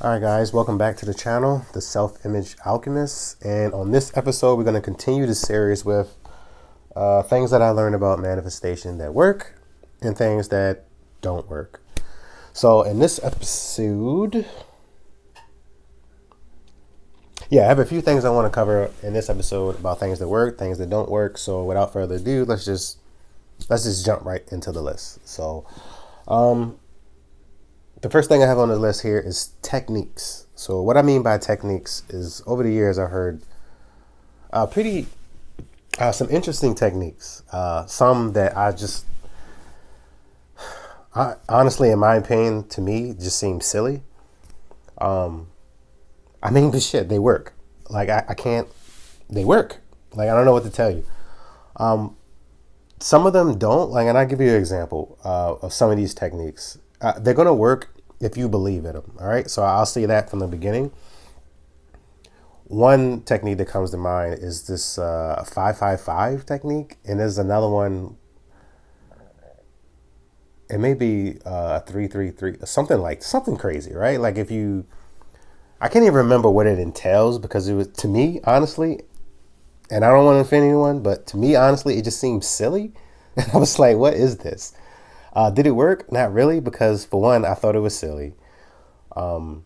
All right, guys, welcome back to the channel, The Self-Image Alchemist. And on this episode, we're going to continue the series with things that I learned about manifestation that work and things that don't work. So in this episode, I have a few things I want to cover in this episode about things that work, things that don't work. So without further ado, let's just jump right into the list. So the first thing I have on the list here is techniques. So what I mean by techniques is over the years I've heard pretty some interesting techniques. Some that honestly, in my opinion, to me, just seem silly. I mean, but shit, they work. Like I can't. They work. Like I don't know what to tell you. Some of them don't. Like, and I'll give you an example of some of these techniques. They're gonna work if you believe in them. All right. So I'll say that from the beginning. One technique that comes to mind is this 555 technique, and there's another one. It may be 333, something crazy, right? Like if you, I can't even remember what it entails because it was, to me, honestly, and I don't want to offend anyone, but to me, honestly, it just seems silly. And I was like, what is this? Did it work? Not really, because for one, I thought it was silly. And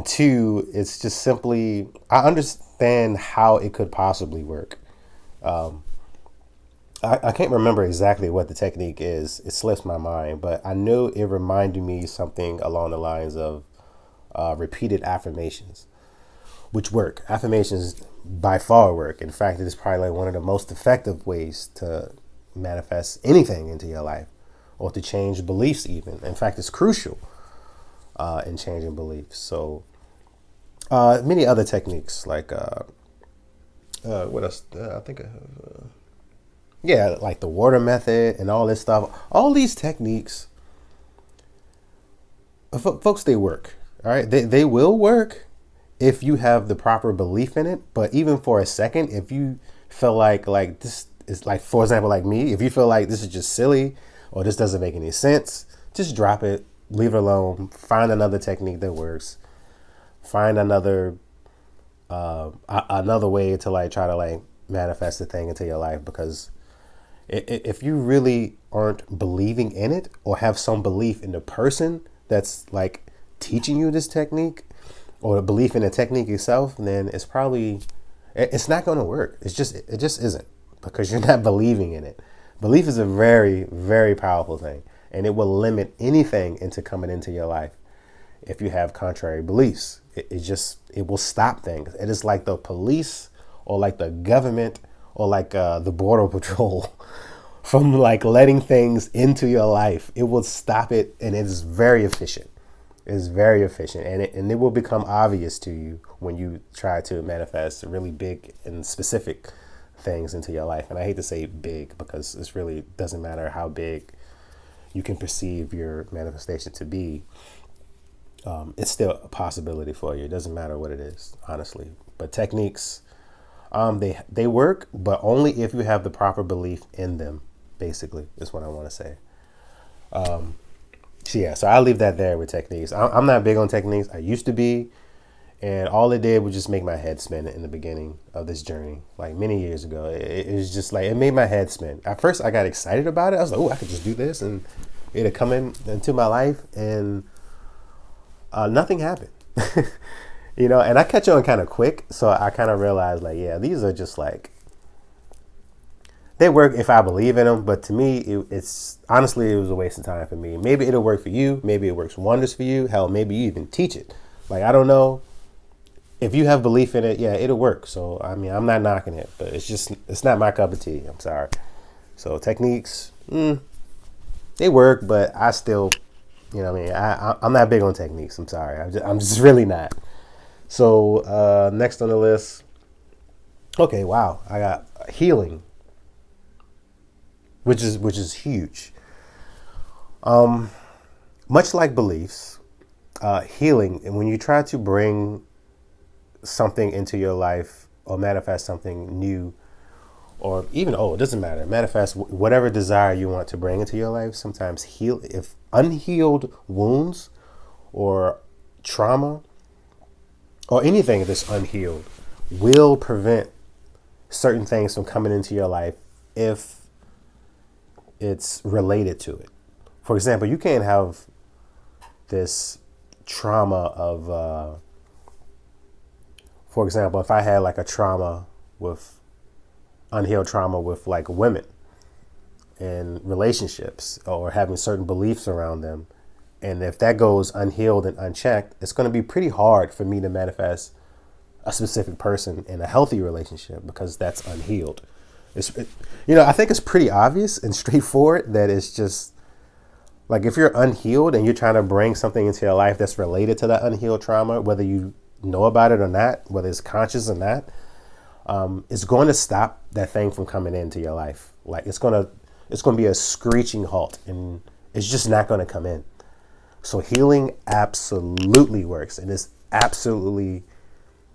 two, it's just simply, I understand how it could possibly work. I can't remember exactly what the technique is. It slips my mind, but I know it reminded me something along the lines of repeated affirmations, which work. Affirmations by far work. In fact, it is probably like one of the most effective ways to manifest anything into your life or to change beliefs even. In fact, it's crucial in changing beliefs. So many other techniques like what else? I think I have, like the water method and all this stuff. All these techniques, folks, they work. All right, they will work if you have the proper belief in it. But even for a second, if you feel like this is like, for example, like me, if you feel like this is just silly or this doesn't make any sense, just drop it, leave it alone, find another technique that works, find another way to like try to like manifest the thing into your life. Because if you really aren't believing in it or have some belief in the person that's like teaching you this technique or a belief in the technique itself, then it's not going to work. It just isn't, because you're not believing in it. Belief is a very, very powerful thing, and it will limit anything into coming into your life. If you have contrary beliefs, it will stop things. It is like the police or like the government or like the border patrol from like letting things into your life. It will stop it, and it is very efficient. It is very efficient, and it will become obvious to you when you try to manifest really big and specific things into your life. And I hate to say big because it really doesn't matter how big you can perceive your manifestation to be. It's still a possibility for you. It doesn't matter what it is, honestly. But techniques, they work, but only if you have the proper belief in them. Basically, is what I want to say. So I'll leave that there with techniques. I'm not big on techniques. I used to be, and all it did was just make my head spin in the beginning of this journey, like many years ago. It was just like, it made my head spin. At first, I got excited about it. I was like, oh, I could just do this, and it'd come into my life, and nothing happened. And I catch on kind of quick, so I kind of realized like, yeah, these are just like, they work if I believe in them, but to me, it's honestly, it was a waste of time for me. Maybe it'll work for you. Maybe it works wonders for you. Hell, maybe you even teach it. Like, I don't know. If you have belief in it, yeah, it'll work. So, I mean, I'm not knocking it, but it's not my cup of tea. I'm sorry. So techniques, they work, but I still, what I mean? I'm not big on techniques. I'm sorry. I'm just really not. So next on the list, okay, wow, I got healing, which is huge. Much like beliefs, healing, and when you try to bring something into your life or manifest something new, or even it doesn't matter, manifest whatever desire you want to bring into your life. Sometimes if unhealed wounds or trauma or anything that's unhealed will prevent certain things from coming into your life if it's related to it. For example, you can't have this trauma of, for example, if I had like a trauma with unhealed trauma with like women and relationships or having certain beliefs around them. And if that goes unhealed and unchecked, it's going to be pretty hard for me to manifest a specific person in a healthy relationship because that's unhealed. I think it's pretty obvious and straightforward that it's just like if you're unhealed and you're trying to bring something into your life that's related to that unhealed trauma, whether you know about it or not, whether it's conscious or not, it's going to stop that thing from coming into your life. Like it's going to be a screeching halt and it's just not going to come in. So healing absolutely works and it's absolutely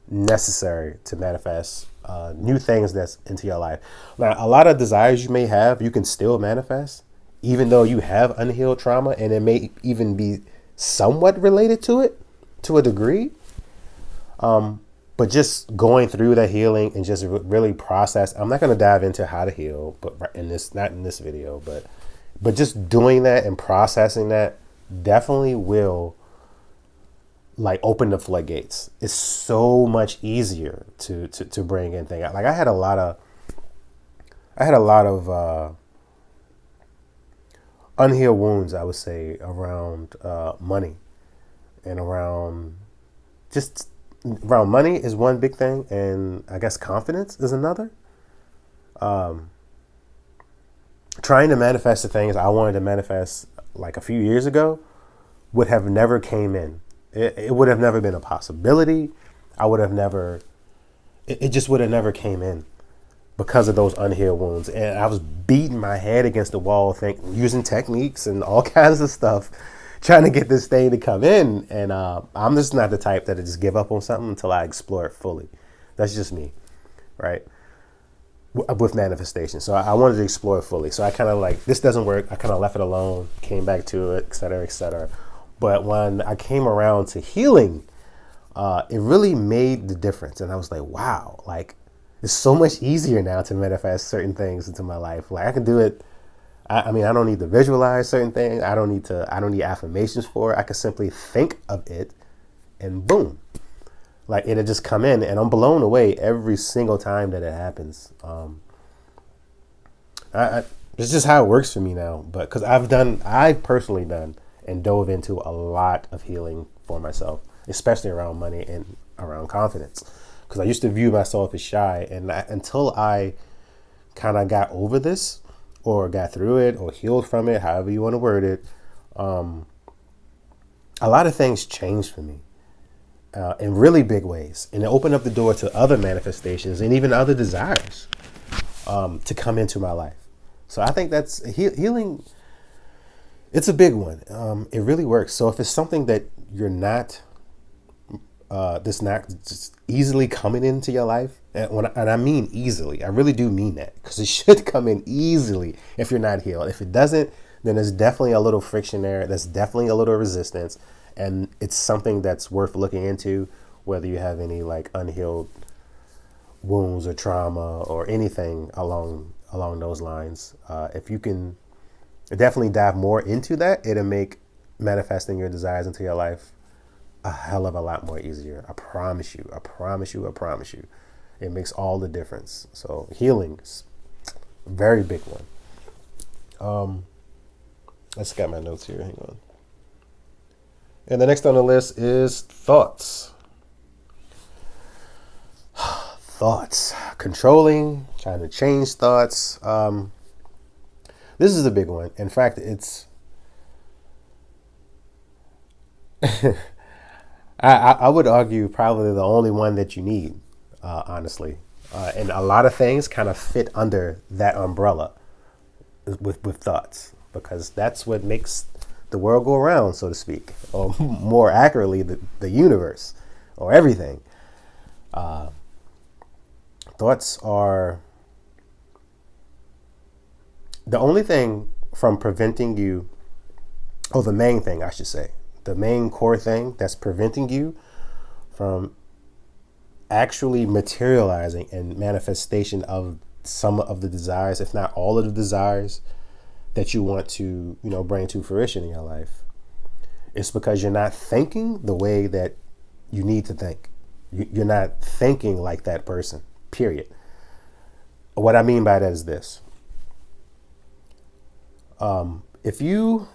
necessary to manifest new things that's into your life. Now, a lot of desires you may have, you can still manifest, even though you have unhealed trauma, and it may even be somewhat related to it to a degree. But just going through the healing and just really process. I'm not going to dive into how to heal, but not in this video, but just doing that and processing that definitely will like open the floodgates. It's so much easier to bring in things. Like I had a lot of unhealed wounds, I would say, around money and around money is one big thing, and I guess confidence is another. Trying to manifest the things I wanted to manifest like a few years ago would have never came in. It would have never been a possibility. It just would have never came in because of those unhealed wounds. And I was beating my head against the wall, using techniques and all kinds of stuff, trying to get this thing to come in. And I'm just not the type that I just give up on something until I explore it fully. That's just me, right? With manifestation. So I wanted to explore it fully. So I kind of like, this doesn't work. I kind of left it alone, came back to it, et cetera, et cetera. But when I came around to healing, it really made the difference. And I was like, wow, like it's so much easier now to manifest certain things into my life. Like I can do it. I mean, I don't need to visualize certain things. I don't need affirmations for it. I can simply think of it and boom, like it'll just come in, and I'm blown away every single time that it happens. It's just how it works for me now. But because I've personally done and dove into a lot of healing for myself, especially around money and around confidence. Because I used to view myself as shy, and until I kind of got over this or got through it or healed from it, however you want to word it, a lot of things changed for me in really big ways. And it opened up the door to other manifestations and even other desires to come into my life. So I think that's healing. It's a big one. It really works. So if it's something that you're not, that's not just easily coming into your life, and I mean easily, I really do mean that, because it should come in easily if you're not healed. If it doesn't, then there's definitely a little friction there. There's definitely a little resistance, and it's something that's worth looking into, whether you have any like unhealed wounds or trauma or anything along those lines. If you can definitely dive more into that, it'll make manifesting your desires into your life a hell of a lot more easier. I promise you. It makes all the difference. So healing is a very big one. Let's get my notes here. Hang on. And the next on the list is thoughts. Thoughts. Controlling, trying to change thoughts. This is a big one. In fact, it's I would argue probably the only one that you need, honestly. And a lot of things kind of fit under that umbrella with thoughts, because that's what makes the world go around, so to speak, or more accurately, the universe or everything. Thoughts are the only thing from preventing you, or the main thing, I should say, the main core thing that's preventing you from actually materializing and manifestation of some of the desires, if not all of the desires that you want to, bring to fruition in your life. It's because you're not thinking the way that you need to think. You're not thinking like that person, period. What I mean by that is this. If you're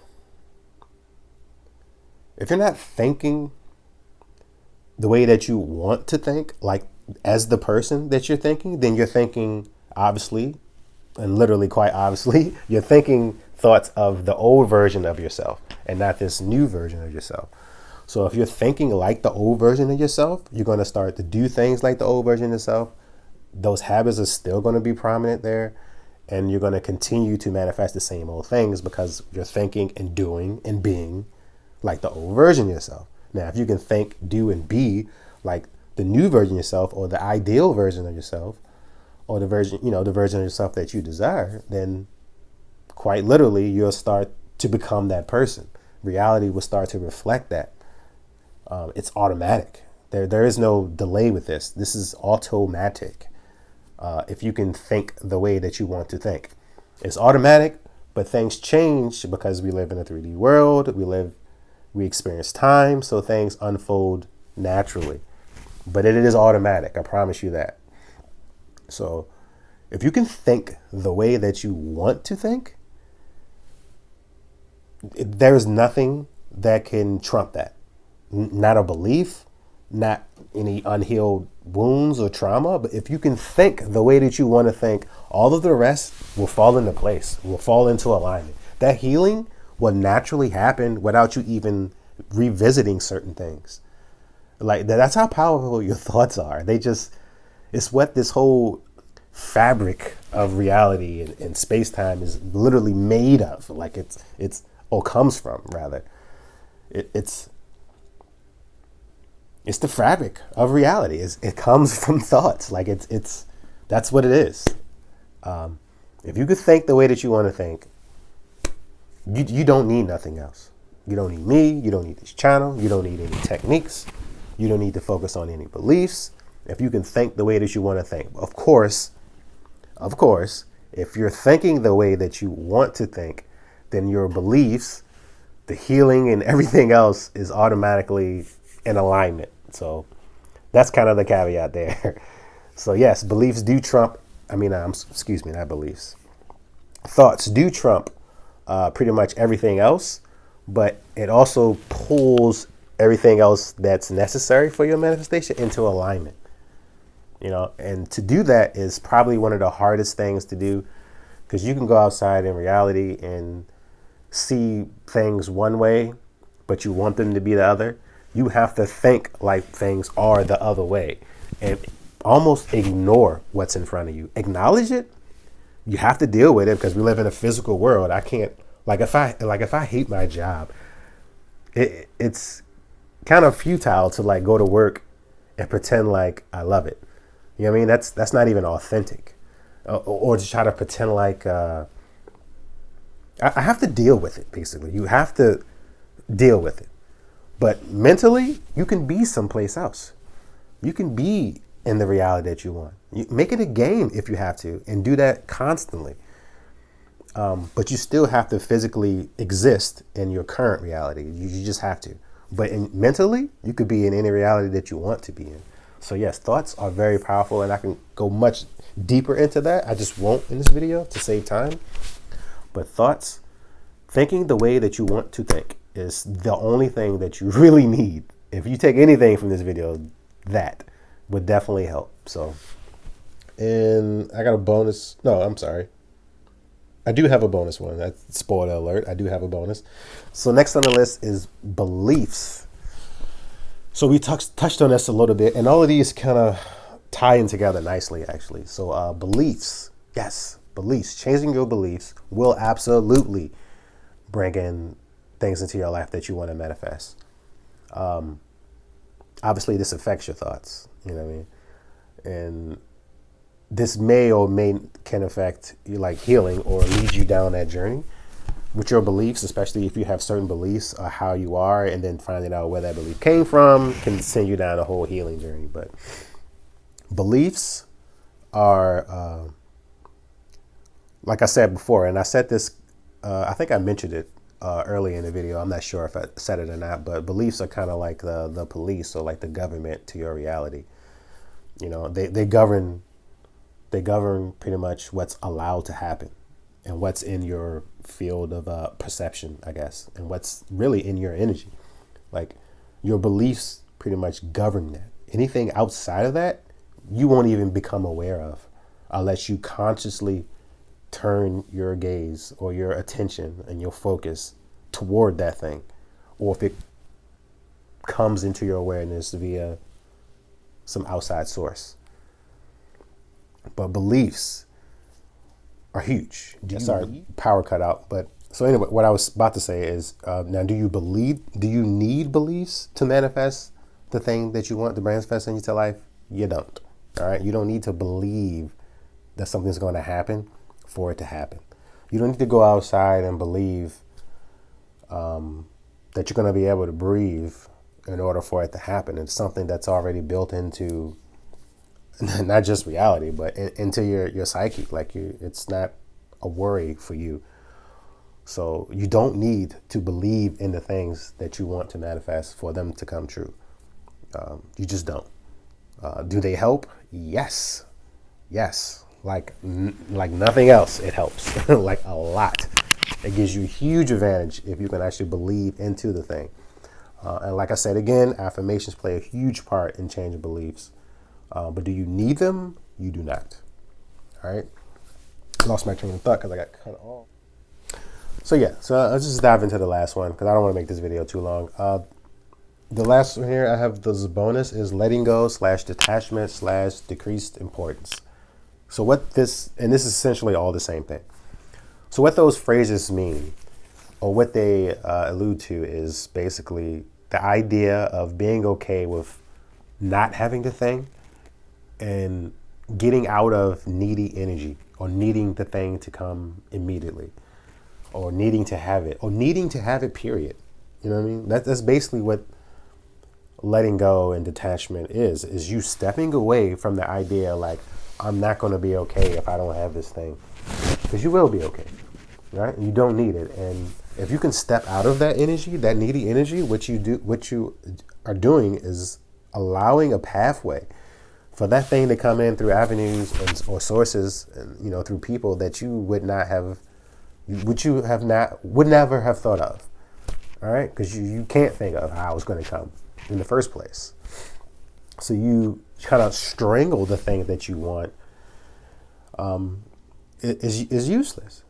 not thinking the way that you want to think, like as the person that you're thinking, then you're thinking, obviously, and literally quite obviously, you're thinking thoughts of the old version of yourself and not this new version of yourself. So if you're thinking like the old version of yourself, you're going to start to do things like the old version of yourself. Those habits are still going to be prominent there. And you're going to continue to manifest the same old things because you're thinking and doing and being like the old version of yourself. Now, if you can think, do, and be like the new version of yourself or the ideal version of yourself or the version of yourself that you desire, then quite literally, you'll start to become that person. Reality will start to reflect that. It's automatic. There is no delay with this. This is automatic. If you can think the way that you want to think, it's automatic, but things change because we live in a 3D world. We experience time, so things unfold naturally. But it is automatic. I promise you that. So if you can think the way that you want to think, there's nothing that can trump that. Not a belief, not any unhealed wounds or trauma. But if you can think the way that you want to think, all of the rest will fall into place, will fall into alignment. That healing will naturally happen without you even revisiting certain things. Like that's how powerful your thoughts are. It's what this whole fabric of reality and space-time is literally made of. Like comes from rather. It's the fabric of reality. It comes from thoughts. Like that's what it is. If you could think the way that you want to think, you don't need nothing else. You don't need me. You don't need this channel. You don't need any techniques. You don't need to focus on any beliefs. If you can think the way that you want to think, of course, if you're thinking the way that you want to think, then your beliefs, the healing and everything else is automatically in alignment. So that's kind of the caveat there. So yes, beliefs do trump. Not beliefs. Thoughts do trump pretty much everything else, but it also pulls everything else that's necessary for your manifestation into alignment. And to do that is probably one of the hardest things to do, because you can go outside in reality and see things one way, but you want them to be the other. You have to think like things are the other way and almost ignore what's in front of you. Acknowledge it. You have to deal with it because we live in a physical world. I can't, if I hate my job, it's kind of futile to go to work and pretend like I love it. You know what I mean? That's not even authentic. Or to try to pretend like I have to deal with it, basically. You have to deal with it. But mentally, you can be someplace else. You can be in the reality that you want. You make it a game if you have to, and do that constantly. But you still have to physically exist in your current reality. You just have to. But mentally, you could be in any reality that you want to be in. So yes, thoughts are very powerful, and I can go much deeper into that. I just won't in this video to save time. But thoughts, thinking the way that you want to think, is the only thing that you really need. If you take anything from this video, that would definitely help. So, and I got a bonus. No, I'm sorry. I do have a bonus one. That's spoiler alert. I do have a bonus. So next on the list is beliefs. So we touched on this a little bit, and all of these kind of tie in together nicely, actually. So beliefs, yes, beliefs. Changing your beliefs will absolutely bring in things into your life that you want to manifest. Obviously, this affects your thoughts. You know what I mean? And this may or may can affect you, like healing, or lead you down that journey. with your beliefs, especially if you have certain beliefs, how you are, and then finding out where that belief came from can send you down a whole healing journey. But beliefs are, like I said before, and I said this, I think I mentioned it early in the video. I'm not sure if I said it or not, but beliefs are kind of like the police or like the government to your reality. You know, they govern pretty much what's allowed to happen and what's in your field of perception, I guess, and what's really in your energy. Like your beliefs pretty much govern that. Anything outside of that, you won't even become aware of unless you consciously turn your gaze or your attention and your focus toward that thing, or if it comes into your awareness via some outside source. But beliefs are huge. Sorry, power cut out. But so anyway, what I was about to say is, now, do you need beliefs to manifest the thing that you want to manifest into life? You don't. All right. You don't need to believe that something's going to happen for it to happen. You don't need to go outside and believe that you're going to be able to breathe in order for it to happen. It's something that's already built into not just reality, but into your psyche. Like it's not a worry for you. So you don't need to believe in the things that you want to manifest for them to come true. You just don't. Do they help? Yes. Like nothing else, it helps. Like a lot. It gives you a huge advantage if you can actually believe into the thing. And like I said again, affirmations play a huge part in changing beliefs. But do you need them? You do not. All right. Lost my train of thought because I got cut off. So let's just dive into the last one because I don't want to make this video too long. The last one here I have this bonus is letting go / detachment / decreased importance. So what this, and this is essentially all the same thing. So what those phrases mean, or what they allude to, is basically the idea of being okay with not having the thing and getting out of needy energy, or needing the thing to come immediately, or needing to have it, period. You know what I mean? That's basically what letting go and detachment is you stepping away from the idea like, I'm not going to be okay if I don't have this thing, because you will be okay, right? You don't need it. And if you can step out of that energy, that needy energy, what you are doing is allowing a pathway for that thing to come in through avenues or sources, and, through people that you would never have thought of. All right. Because you can't think of how it's going to come in the first place. So you kind of strangle the thing that you want. Is useless.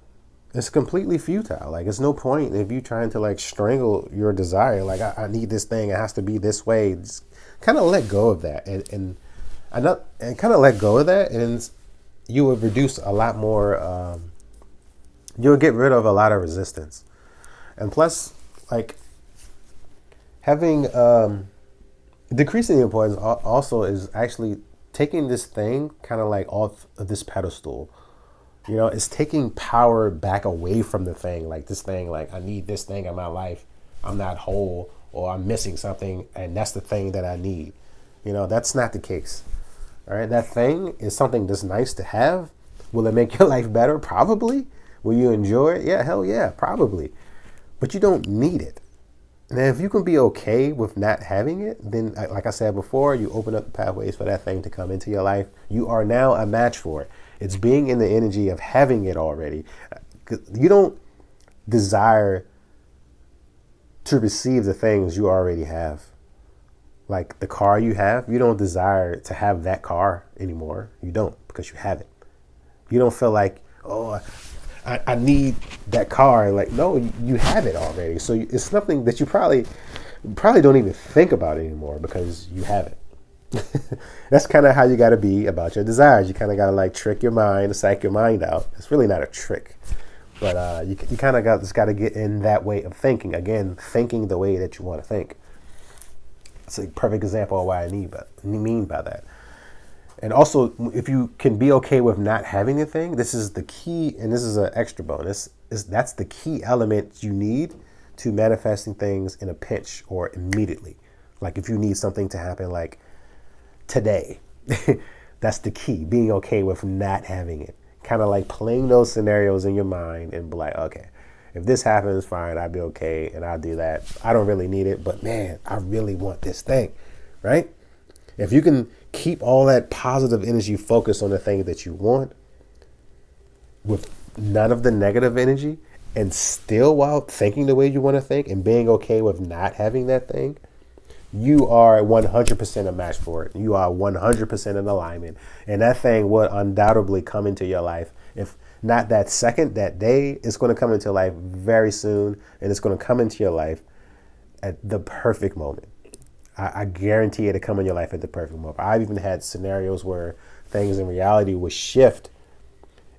It's completely futile. Like, it's no point if you trying to like strangle your desire. Like, I need this thing. It has to be this way. Just kind of let go of that, and kind of let go of that, and you will reduce a lot more. You'll get rid of a lot of resistance, and plus, like having decreasing the importance also is actually taking this thing kind of like off of this pedestal. It's taking power back away from the thing. Like this thing, like, I need this thing in my life. I'm not whole, or I'm missing something, and that's the thing that I need. That's not the case. All right, that thing is something that's nice to have. Will it make your life better? Probably. Will you enjoy it? Yeah, hell yeah, probably. But you don't need it. Now, if you can be okay with not having it, then, like I said before, you open up the pathways for that thing to come into your life. You are now a match for it. It's being in the energy of having it already. You don't desire to receive the things you already have. Like the car you have, you don't desire to have that car anymore. You don't, because you have it. You don't feel like, oh, I need that car. Like, no, you have it already. So it's something that you probably don't even think about anymore because you have it. That's kind of how you got to be about your desires. You kind of got to like trick your mind, psych your mind out. It's really not a trick, but you kind of got to get in that way of thinking. Again, thinking the way that you want to think. It's a perfect example of what I mean by that. And also, if you can be okay with not having a thing, this is the key, and this is an extra bonus. That's the key element you need to manifesting things in a pinch or immediately. Like if you need something to happen, like today, that's the key. Being okay with not having it. Kind of like playing those scenarios in your mind and be like, okay, if this happens, fine, I'll be okay, and I'll do that. I don't really need it, but man, I really want this thing, right? If you can keep all that positive energy focused on the thing that you want with none of the negative energy, and still while thinking the way you want to think and being okay with not having that thing, you are 100% a match for it. You are 100% in alignment. And that thing will undoubtedly come into your life. If not that second, that day, it's going to come into your life very soon. And it's going to come into your life at the perfect moment. I guarantee it to come in your life at the perfect moment. I've even had scenarios where things in reality would shift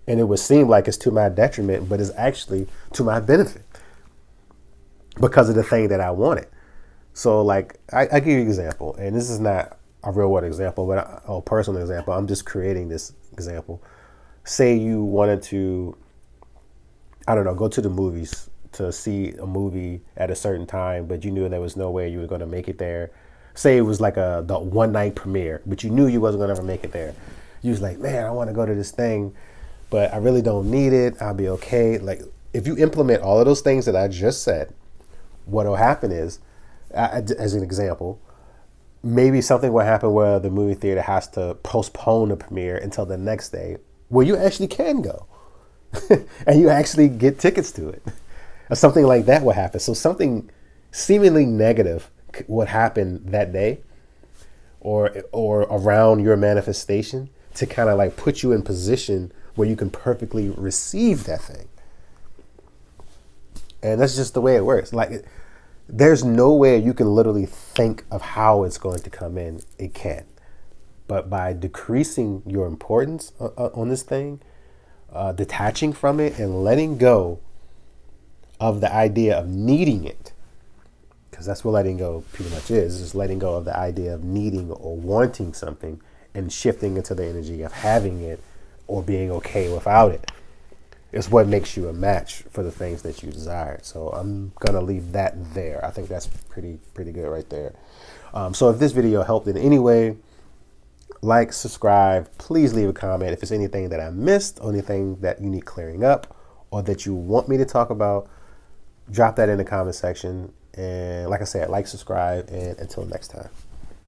and it would seem like it's to my detriment, but it's actually to my benefit because of the thing that I wanted. So like, I give you an example, and this is not a real world example, but a personal example. I'm just creating this example. Say you wanted to, I don't know, go to the movies to see a movie at a certain time, but you knew there was no way you were going to make it there. Say it was like the one night premiere, but you knew you wasn't going to ever make it there. You was like, man, I want to go to this thing, but I really don't need it. I'll be okay. Like if you implement all of those things that I just said, what will happen is, as an example, maybe something will happen where the movie theater has to postpone the premiere until the next day where you actually can go and you actually get tickets to it. Or something like that will happen. So something seemingly negative would happen that day or around your manifestation to kind of like put you in position where you can perfectly receive that thing. And that's just the way it works. Like there's no way you can literally think of how it's going to come in. It can't. But by decreasing your importance on this thing, detaching from it and letting go of the idea of needing it, because that's what letting go pretty much is just letting go of the idea of needing or wanting something and shifting into the energy of having it or being okay without it. It's what makes you a match for the things that you desire. So I'm going to leave that there. I think that's pretty good right there. So if this video helped in any way, like, subscribe, please leave a comment. If it's anything that I missed or anything that you need clearing up or that you want me to talk about, drop that in the comment section. And like I said, like, subscribe, and until next time.